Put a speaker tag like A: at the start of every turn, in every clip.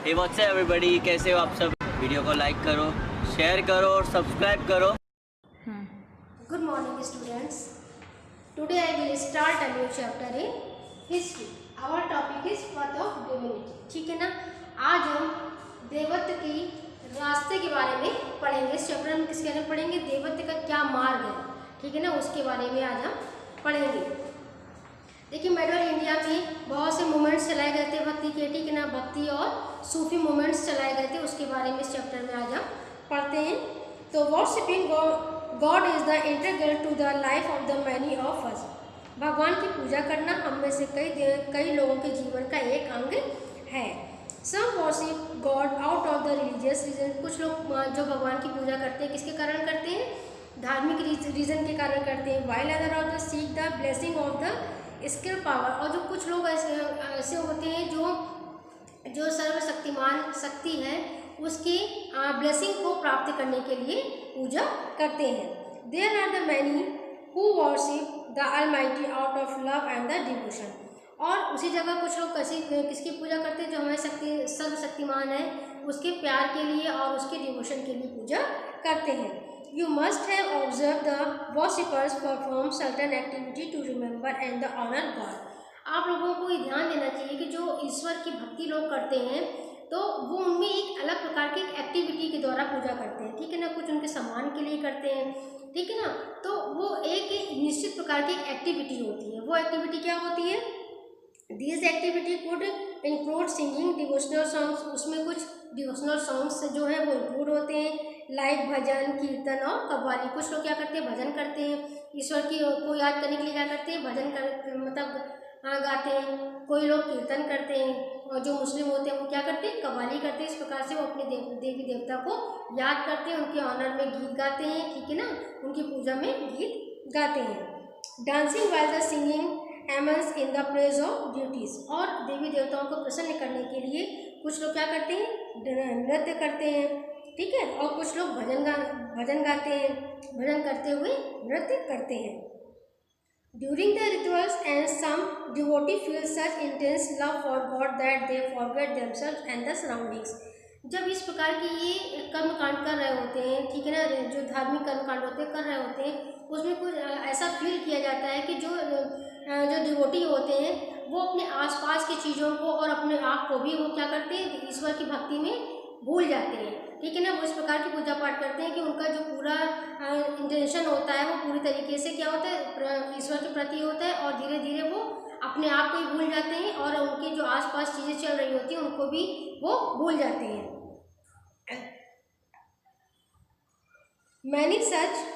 A: Hey what's up everybody, कैसे हो आप सब। वीडियो को लाइक करो, शेयर करो और सब्सक्राइब करो।
B: Good morning students. Today I will start a new chapter in history. Our topic is path of divinity. ठीक है ना। आज हम देवत्व की रास्ते के बारे में पढ़ेंगे। इस चैप्टर में किसके बारे में पढ़ेंगे? देवत्व का क्या मार्ग है, ठीक है ना, उसके बारे में आज हम पढ़ेंगे। देखिए मेडल इंडिया में बहुत से मूवमेंट्स चलाए गए थे भक्ति के, ठीक है ना। भक्ति और सूफी मूवमेंट्स चलाए गए थे, उसके बारे में इस चैप्टर में आज हम पढ़ते हैं। तो worshipping God is the integral to the life of the many of us. भगवान की पूजा करना हम में से कई लोगों के जीवन का एक अंग है। Some worship God out of the religious reason. कुछ लोग जो भगवान की पूजा करते हैं किसके कारण करते हैं? धार्मिक रीजन के कारण करते हैं। While other of the seek the blessing of the skill power. और जो कुछ लोग ऐसे होते हैं जो सर्वशक्तिमान शक्ति है उसकी ब्लेसिंग को प्राप्त करने के लिए पूजा करते हैं। There are the many who worship the almighty out of love and the devotion. और उसी जगह कुछ लोग किसकी पूजा करते हैं? जो हमें सर्वशक्तिमान है उसके प्यार के लिए और उसके डिवोशन के लिए पूजा करते हैं। You must have observed the worshippers perform certain activity to remember and the honor God. आप लोगों को ये ध्यान देना चाहिए कि जो ईश्वर की भक्ति लोग करते हैं तो वो उनमें एक अलग प्रकार की एक एक्टिविटी के द्वारा पूजा करते हैं, ठीक है ना। कुछ उनके सम्मान के लिए करते हैं, ठीक है ना। तो वो एक निश्चित प्रकार की एक एक्टिविटी होती है। वो एक्टिविटी क्या होती है? These activity could include singing devotional songs। उसमें कुछ डिवोशनल सॉन्ग्स जो है वो इंक्लूड होते हैं, लाइक भजन, कीर्तन और कव्वाली। कुछ लोग क्या करते हैं? भजन करते हैं। ईश्वर की को याद करने के लिए क्या करते हैं? भजन गाते हैं। कोई लोग कीर्तन करते हैं और जो मुस्लिम होते हैं वो क्या करते हैं? कव्वाली करते हैं। इस प्रकार से वो अपने देवी देवता को याद करते हैं, उनके ऑनर में गीत गाते हैं, ठीक है ना, उनकी पूजा में गीत गाते हैं। Dancing while the singing hymns in the praise of deities. और देवी देवताओं को प्रसन्न करने के लिए कुछ लोग क्या करते हैं? नृत्य करते हैं, ठीक है। और कुछ लोग भजन गाते हैं, भजन करते हुए नृत्य करते हैं। During the rituals and some devotee feel such intense love for God that they forget themselves and the surroundings. जब इस प्रकार की ये कर्मकांड कर रहे होते हैं, ठीक है ना, जो धार्मिक कर्मकांड होते हैं कर रहे होते हैं, उसमें कुछ ऐसा फील किया जाता है कि जो डिवोटी होते हैं वो अपने आसपास की चीज़ों को और अपने आप को भी वो क्या करते हैं? ईश्वर की भक्ति में भूल जाते हैं, ठीक है ना। वो इस प्रकार की पूजा पाठ करते हैं कि उनका जो पूरा इंटेंशन होता है वो पूरी तरीके से क्या होता है? ईश्वर के प्रति होता है। और धीरे धीरे वो अपने आप को ही भूल जाते हैं और उनके जो आसपास चीज़ें चल रही होती हैं उनको भी वो भूल जाते हैं। Many such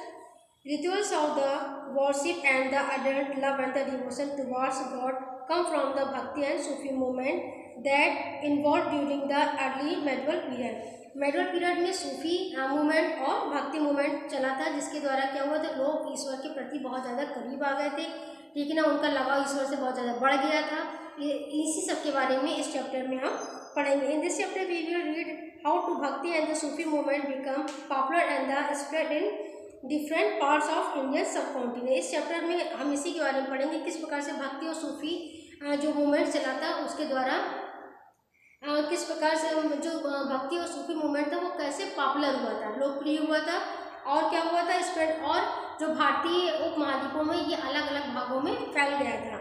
B: rituals of the worship and the ardent love and the devotion towards God come from the Bhakti and Sufi movement that involved during the early medieval period. Medal period में सूफी movement और भक्ति movement चला था, जिसके द्वारा क्या हुआ था? लोग ईश्वर के प्रति बहुत ज़्यादा करीब आ गए थे, ठीक है ना। उनका लगाव ईश्वर से बहुत ज़्यादा बढ़ गया था। इसी सब के बारे में इस चैप्टर में हम पढ़ेंगे। In this chapter we will read how to bhakti and the Sufi movement become popular and the spread in different parts of Indian subcontinent. इस चैप्टर में हम इसी के बारे में पढ़ेंगे, किस प्रकार से भक्ति और सूफी जो मूवमेंट चला था उसके द्वारा किस प्रकार से जो भक्ति और सूफी मूवमेंट था वो कैसे पॉपुलर हुआ था, लोकप्रिय हुआ था, और क्या हुआ था स्प्रेड, और जो भारतीय उपमहाद्वीपों में ये अलग अलग भागों में फैल गया था।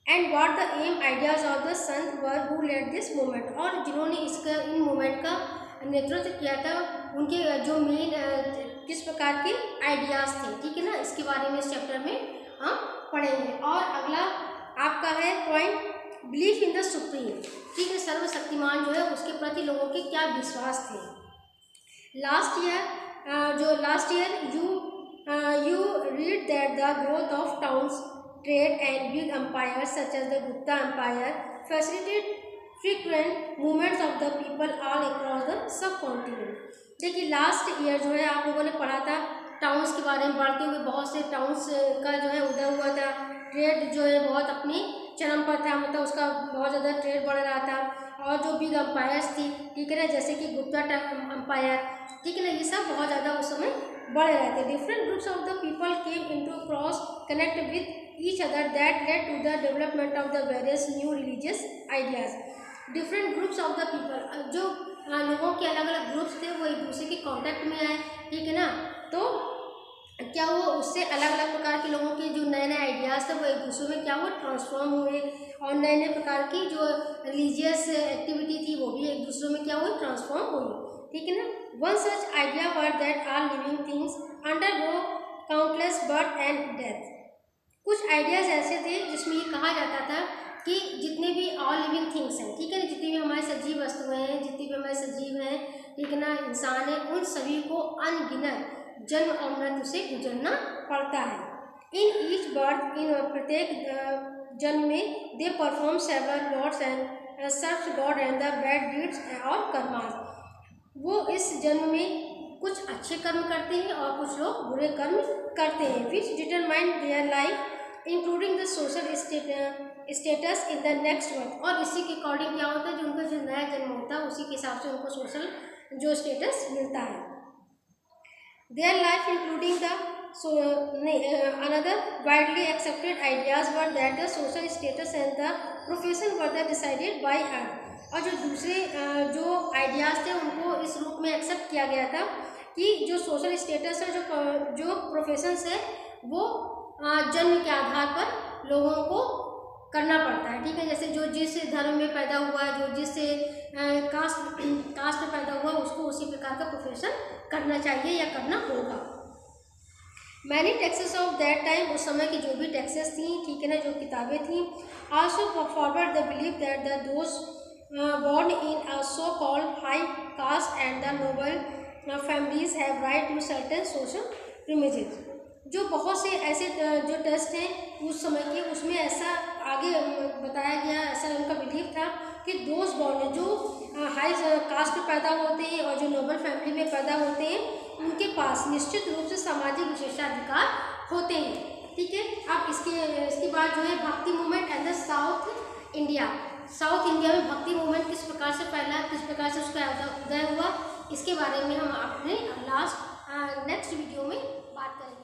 B: And what the M ideas of the sant were who led this movement. और जिन्होंने इन मूवमेंट का नेतृत्व किया था उनके जो मेन किस प्रकार के आइडियाज़ थे, ठीक है ना, इसके बारे में इस चैप्टर में हम पढ़ेंगे। और अगला आपका है point belief in the supreme, ठीक है। सर्वशक्तिमान जो है उसके प्रति लोगों के क्या विश्वास थे। Last year you read that the growth of towns trade and big empires such as the Gupta empire facilitate frequent movements of the people all across the subcontinent. देखिए लास्ट ईयर जो है आप लोगों ने पढ़ा था टाउन्स के बारे में, बढ़ते हुए बहुत से टाउन्स का जो है उदय हुआ था। ट्रेड जो है बहुत अपनी चरम पर था, मतलब उसका बहुत ज़्यादा ट्रेड बढ़ रहा था। और जो बिग एम्पायर्स थी, ठीक है ना, जैसे कि गुप्ता एम्पायर, ठीक है ना, ये सब बहुत ज़्यादा उस समय बढ़ रहे थे। Different groups of the people came into cross connect with each other that led to the development of the various new religious ideas. Different groups of the people, जो लोगों के अलग अलग ग्रुप्स थे वो एक दूसरे के कांटेक्ट में आए, ठीक है ना। तो क्या हुआ, उससे अलग अलग प्रकार के लोगों के जो नए नए आइडियाज़ थे वो एक दूसरे में क्या हुआ, ट्रांसफॉर्म हुए, और नए नए प्रकार की जो रिलीजियस एक्टिविटी थी वो भी एक दूसरे में क्या हुई, ट्रांसफॉर्म हुई, ठीक है ना। One such idea were that are living things undergo countless birth and death. कुछ आइडियाज़ ऐसे थे जिसमें ये कहा जाता था कि जितने भी ऑल लिविंग थिंग्स हैं, ठीक है ना, जितनी भी हमारे सजीव वस्तुएं हैं, जितनी भी हमारे सजीव हैं, ठीक है ना, इंसान है, उन सभी को अनगिनत जन्म और मृत्यु से गुजरना पड़ता है। इन ईच बर्थ, इन प्रत्येक जन्म में they perform several lords and serves god and the bad deeds और कर्मास। वो इस जन्म में कुछ अच्छे कर्म करते हैं और कुछ लोग बुरे कर्म करते हैं, विच determine their life including the social status in the next birth. और इसी के अकॉर्डिंग क्या होता है, जो उनका जो नया जन्म होता है उसी के हिसाब से उनको सोशल जो स्टेटस मिलता है। Their life including the another widely accepted ideas were that the social status and the profession were decided by earth। और जो दूसरे जो आइडियाज़ थे उनको इस रूप में एक्सेप्ट किया गया था कि जो सोशल स्टेटस है, जो प्रोफेशंस है, वो जन्म के आधार पर लोगों को करना पड़ता है, ठीक है। जैसे जो जिस धर्म में पैदा हुआ है, जो जिस कास्ट में पैदा हुआ, उसको उसी प्रकार का प्रोफेशन करना चाहिए या करना होगा। Many Texas of that time, उस समय की जो भी टेक्सेस थी, ठीक है ना, जो किताबें थी, also forward the believe that the those born in a so called high caste and the noble families have right to certain social privileges। जो बहुत से ऐसे जो टेस्ट हैं उस समय के, उसमें ऐसा आगे बताया गया, ऐसा उनका बिलीव था कि दोस्त बॉर्न जो हाई कास्ट में पैदा होते हैं और जो नोबल फैमिली में पैदा होते हैं, उनके पास निश्चित रूप से सामाजिक विशेषाधिकार होते हैं, ठीक है। अब इसके बाद जो है भक्ति movement and the south India में भक्ति मूवमेंट किस प्रकार से फैला, किस प्रकार से उसका उदय हुआ, इसके बारे में हम अपने नेक्स्ट वीडियो में बात करेंगे।